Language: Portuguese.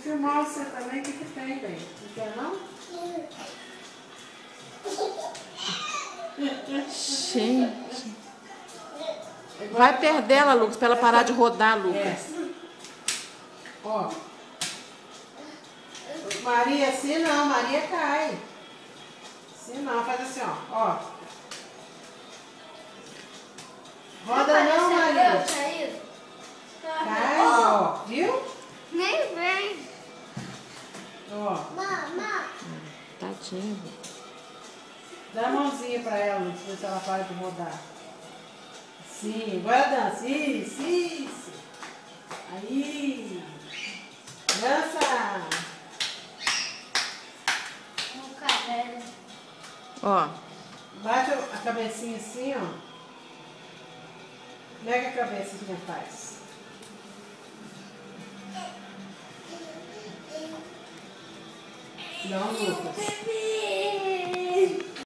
filmar você também, o que tem, bem? Não quer não? Gente. Vai perto dela, Lucas, pra ela parar de rodar, Lucas. É. Ó. Maria, assim não, Maria cai. Assim não, faz assim, ó. Roda não, Maria. Cai, ó. Viu? Nem vem. Ó. Tadinho. Dá a mãozinha pra ela, Lucas, ver se ela para de rodar. Sim, agora dança. Isso. Aí. Dança. Ó. Bate a cabecinha assim, ó. Pega a cabeça que faz. Não, Lucas.